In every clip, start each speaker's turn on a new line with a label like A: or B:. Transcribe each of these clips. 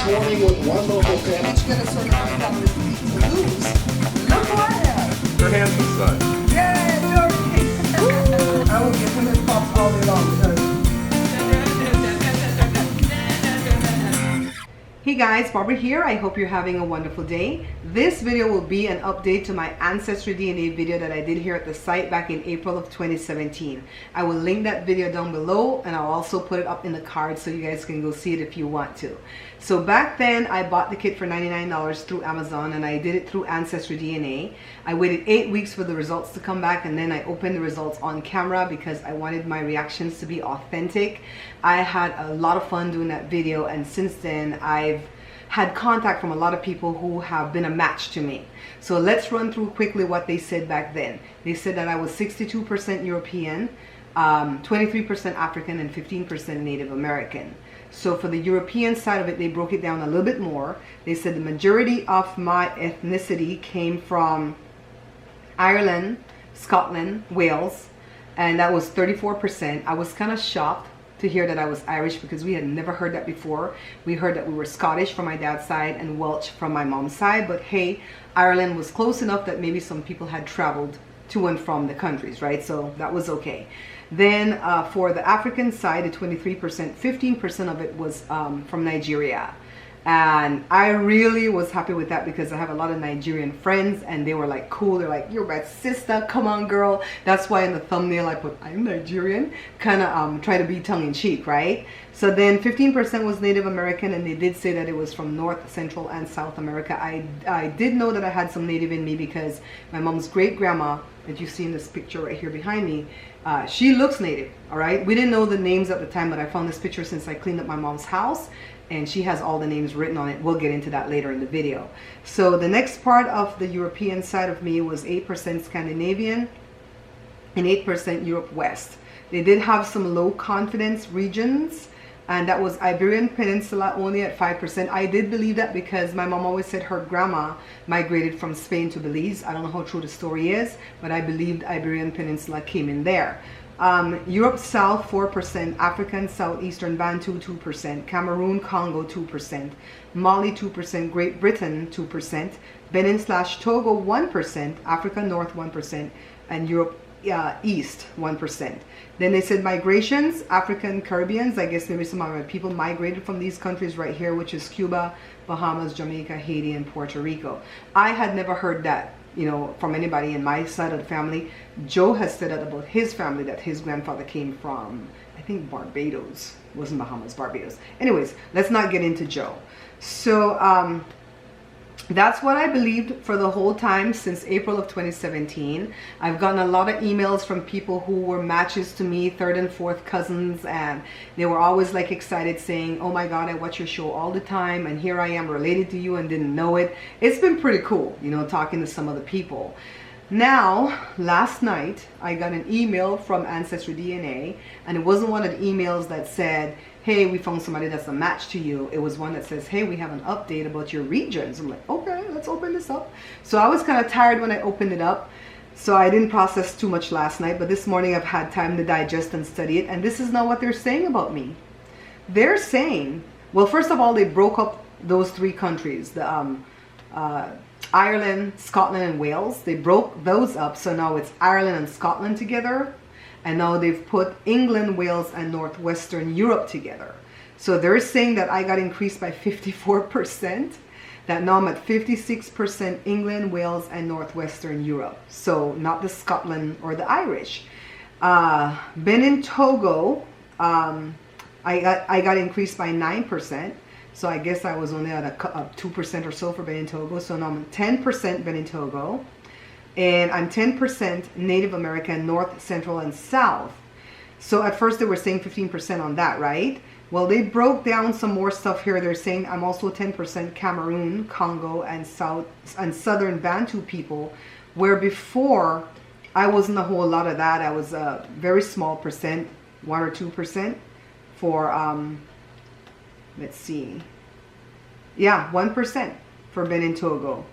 A: morning with one local family.
B: Each get a certain amount of calories to eat to lose. Look what I have.
C: Your handsome son.
B: Yay, Jordan. I will give him his props all day long because.
D: Hey guys, Barbara here. I hope you're having a wonderful day. This video will be an update to my Ancestry DNA video that I did here at the site back in April of 2017. I will link that video down below and I'll also put it up in the card so you guys can go see it if you want to. So back then I bought the kit for $99 through Amazon and I did it through Ancestry DNA. I waited 8 weeks for the results to come back and then I opened the results on camera because I wanted my reactions to be authentic. I had a lot of fun doing that video, and since then I've had contact from a lot of people who have been a match to me. So let's run through quickly what they said back then. They said that I was 62% European, 23% African, and 15% Native American. So for the European side of it, they broke it down a little bit more. They said the majority of my ethnicity came from Ireland, Scotland, Wales, and that was 34%. I was kind of shocked to hear that I was Irish because we had never heard that before. We heard that we were Scottish from my dad's side and Welsh from my mom's side, but hey, Ireland was close enough that maybe some people had traveled to and from the countries, right? So that was okay. Then for the African side, the 23%, 15% of it was from Nigeria. And I really was happy with that because I have a lot of Nigerian friends and they were like cool. They're like, you're my sister, come on girl. That's why in the thumbnail I put I'm Nigerian, kind of try to be tongue-in-cheek, right? So then 15% was Native American, and they did say that it was from North, Central, and South America. I did know that I had some Native in me because my mom's great-grandma that you see in this picture right here behind me, she looks Native, all right? We didn't know the names at the time, but I found this picture since I cleaned up my mom's house, and she has all the names written on it. We'll get into that later in the video. So the next part of the European side of me was 8% Scandinavian and 8% Europe West. They did have some low confidence regions, and that was Iberian Peninsula only at 5%. I did believe that because my mom always said her grandma migrated from Spain to Belize. I don't know how true the story is, but I believed Iberian Peninsula came in there. Europe South 4%, African Southeastern Bantu 2%, Cameroon Congo 2%, Mali 2%, Great Britain 2%, Benin/Togo 1%, Africa North 1%, and Europe East 1%. Then they said migrations, African Caribbeans, I guess maybe some of my people migrated from these countries right here, which is Cuba, Bahamas, Jamaica, Haiti, and Puerto Rico. I had never heard that, you know, from anybody in my side of the family. Joe has said that about his family, that his grandfather came from, I think, Barbados. It wasn't Bahamas, Barbados. Anyways, let's not get into Joe. So that's what I believed for the whole time since April of 2017. I've gotten a lot of emails from people who were matches to me, third and fourth cousins, and they were always like excited saying, oh my God, I watch your show all the time and here I am related to you and didn't know it. It's been pretty cool, you know, talking to some of the people. Now, last night, I got an email from Ancestry DNA, and it wasn't one of the emails that said, hey, we found somebody that's a match to you. It was one that says, hey, we have an update about your regions. I'm like, okay, let's open this up. So I was kind of tired when I opened it up, so I didn't process too much last night, but this morning I've had time to digest and study it, and this is not what they're saying about me. They're saying, well, first of all, they broke up those three countries, the Ireland, Scotland, and Wales. They broke those up, so now it's Ireland and Scotland together, and now they've put England, Wales, and Northwestern Europe together. So they're saying that I got increased by 54%, that now I'm at 56% England, Wales, and Northwestern Europe. So not the Scotland or the Irish. Benin, Togo, I got increased by 9%. So I guess I was only at a 2% or so for Benin Togo. So now I'm 10% Benin Togo. And I'm 10% Native American, North, Central, and South. So at first they were saying 15% on that, right? Well, they broke down some more stuff here. They're saying I'm also 10% Cameroon, Congo, and South and Southern Bantu people, where before I wasn't a whole lot of that. I was a very small percent, 1 or 2% for let's see. Yeah, 1% for Benin Togo.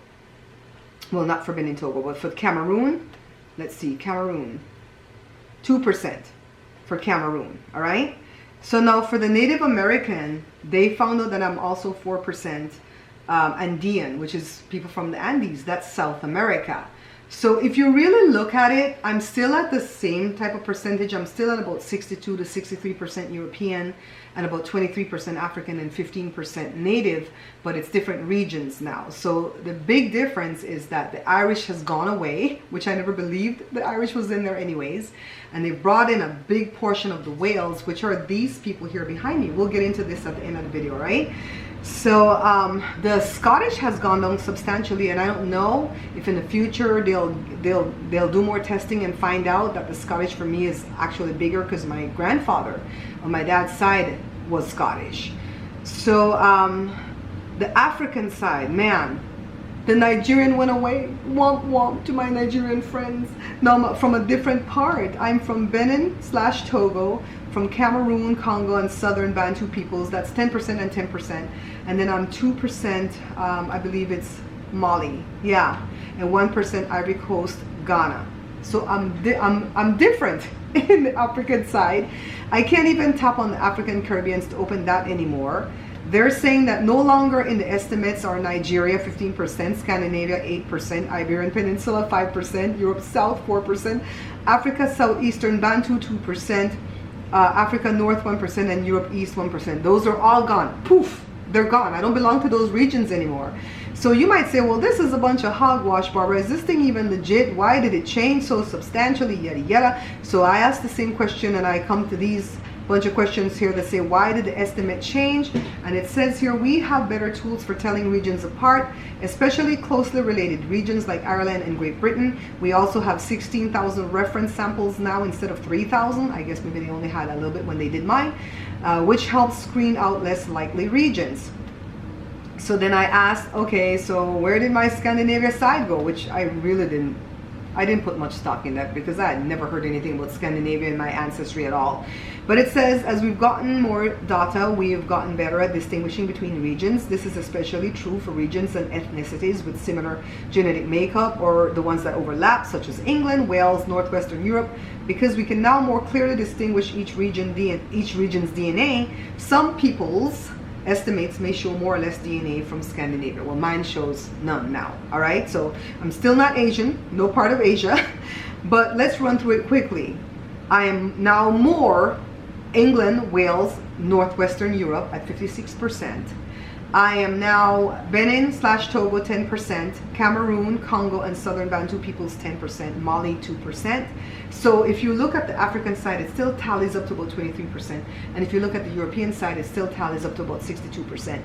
D: Well, not for Benin Togo, but for Cameroon. Let's see, Cameroon. 2% for Cameroon, all right? So now for the Native American, they found out that I'm also 4% Andean, which is people from the Andes. That's South America. So if you really look at it, I'm still at the same type of percentage. I'm still at about 62 to 63% European and about 23% African and 15% Native, but it's different regions now. So the big difference is that the Irish has gone away, which I never believed the Irish was in there anyways. And they brought in a big portion of the Wales, which are these people here behind me. We'll get into this at the end of the video, right? So the Scottish has gone down substantially, and I don't know if in the future they'll do more testing and find out that the Scottish for me is actually bigger, because my grandfather on my dad's side was Scottish. So the African side, man, the Nigerian went away. Womp womp to my Nigerian friends. Now I'm from a different part. I'm from Benin/Togo, from Cameroon, Congo, and Southern Bantu peoples. That's 10% and 10%. And then I'm 2%, I believe it's Mali, yeah, and 1% Ivory Coast, Ghana. So I'm different in the African side. I can't even tap on the African Caribbeans to open that anymore. They're saying that no longer in the estimates are Nigeria 15%, Scandinavia 8%, Iberian Peninsula 5%, Europe South 4%, Africa Southeastern Bantu 2%, Africa North 1%, and Europe East 1%. Those are all gone. Poof, they're gone. I don't belong to those regions anymore. So you might say, well, this is a bunch of hogwash, Barbara. Is this thing even legit? Why did it change so substantially? Yada yada. So I asked the same question, and I come to these bunch of questions here that say, why did the estimate change? And it says here, we have better tools for telling regions apart, especially closely related regions like Ireland and Great Britain. We also have 16,000 reference samples now instead of 3,000. I guess maybe they only had a little bit when they did mine, which helps screen out less likely regions. So then I asked, okay, so where did my Scandinavia side go? Which I really didn't put much stock in that, because I had never heard anything about Scandinavia in my ancestry at all. But it says, as we've gotten more data, we have gotten better at distinguishing between regions. This is especially true for regions and ethnicities with similar genetic makeup, or the ones that overlap, such as England, Wales, Northwestern Europe, because we can now more clearly distinguish each region's DNA. Some people's estimates may show more or less DNA from Scandinavia. Well, mine shows none now. All right, so I'm still not Asian, no part of Asia, but let's run through it quickly. I am now more England, Wales, Northwestern Europe at 56%. I am now Benin/Togo 10%, Cameroon, Congo, and Southern Bantu peoples 10%, Mali 2%. So if you look at the African side, it still tallies up to about 23%. And if you look at the European side, it still tallies up to about 62%.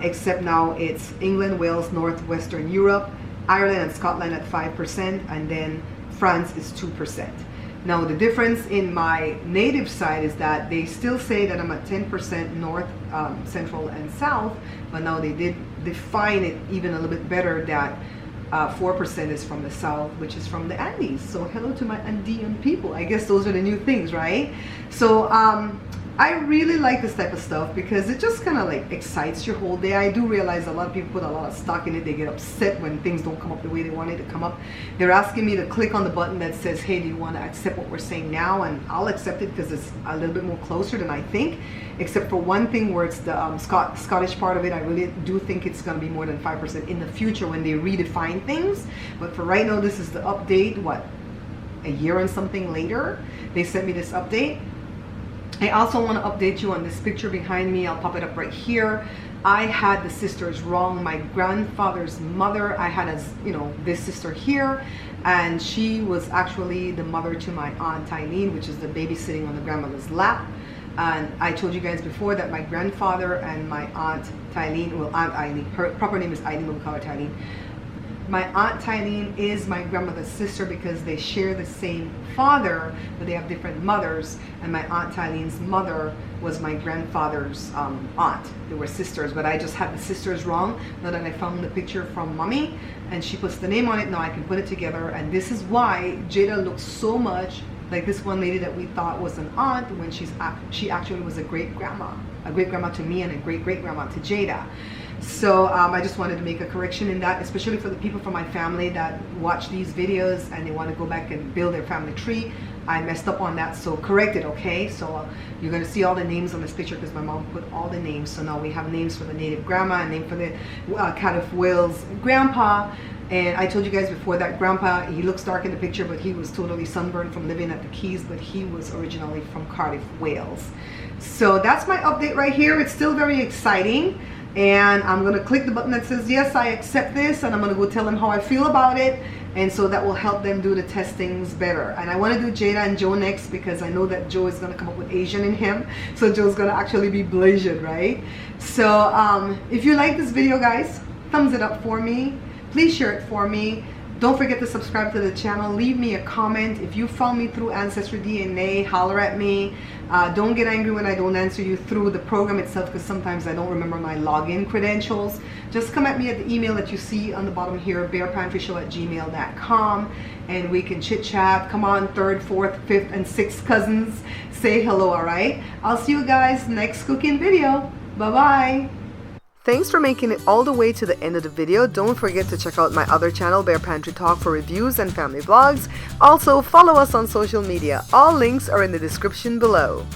D: Except now it's England, Wales, Northwestern Europe, Ireland and Scotland at 5%, and then France is 2%. Now the difference in my native side is that they still say that I'm at 10% north, central, and south, but now they did define it even a little bit better, that 4% is from the south, which is from the Andes. So hello to my Andean people. I guess those are the new things, right? So I really like this type of stuff because it just kind of like excites your whole day. I do realize a lot of people put a lot of stock in it. They get upset when things don't come up the way they want it to come up. They're asking me to click on the button that says, hey, do you want to accept what we're saying now? And I'll accept it because it's a little bit more closer than I think, except for one thing where it's the Scottish part of it. I really do think it's going to be more than 5% in the future when they redefine things. But for right now, this is the update, what, a year and something later, they sent me this update. I also want to update you on this picture behind me. I'll pop it up right here. I had the sisters wrong. My grandfather's mother, I had this sister here, and she was actually the mother to my aunt Eileen, which is the baby sitting on the grandmother's lap. And I told you guys before that my grandfather and my aunt Eileen, well, Aunt Eileen, her proper name is Eileen, but we call her Eileen. My aunt Eileen is my grandmother's sister because they share the same father, but they have different mothers. And my aunt Eileen's mother was my grandfather's aunt. They were sisters, but I just had the sisters wrong. Now that I found the picture from mommy and she puts the name on it, now I can put it together. And this is why Jada looks so much like this one lady that we thought was an aunt when she actually was a great grandma to me and a great grandma to Jada. So I just wanted to make a correction in that, especially for the people from my family that watch these videos and they want to go back and build their family tree. I messed up on that, so correct it, okay? So you're going to see all the names on this picture because my mom put all the names. So now we have names for the native grandma, a name for the Cat of Wales grandpa. And I told you guys before that grandpa, he looks dark in the picture, but he was totally sunburned from living at the Keys, but he was originally from Cardiff, Wales. So that's my update right here. It's still very exciting. And I'm going to click the button that says, yes, I accept this. And I'm going to go tell them how I feel about it. And so that will help them do the testings better. And I want to do Jada and Joe next because I know that Joe is going to come up with Asian in him. So Joe's going to actually be Blasian, right? So if you like this video, guys, thumbs it up for me. Please share it for me. Don't forget to subscribe to the channel. Leave me a comment. If you found me through Ancestry DNA, holler at me. Don't get angry when I don't answer you through the program itself because sometimes I don't remember my login credentials. Just come at me at the email that you see on the bottom here, bearpantryshow@gmail.com, and we can chit chat. Come on, 3rd, 4th, 5th, and 6th cousins. Say hello, all right? I'll see you guys next cooking video. Bye-bye. Thanks for making it all the way to the end of the video. Don't forget to check out my other channel, Bear Pantry Talk, for reviews and family vlogs. Also, follow us on social media. All links are in the description below.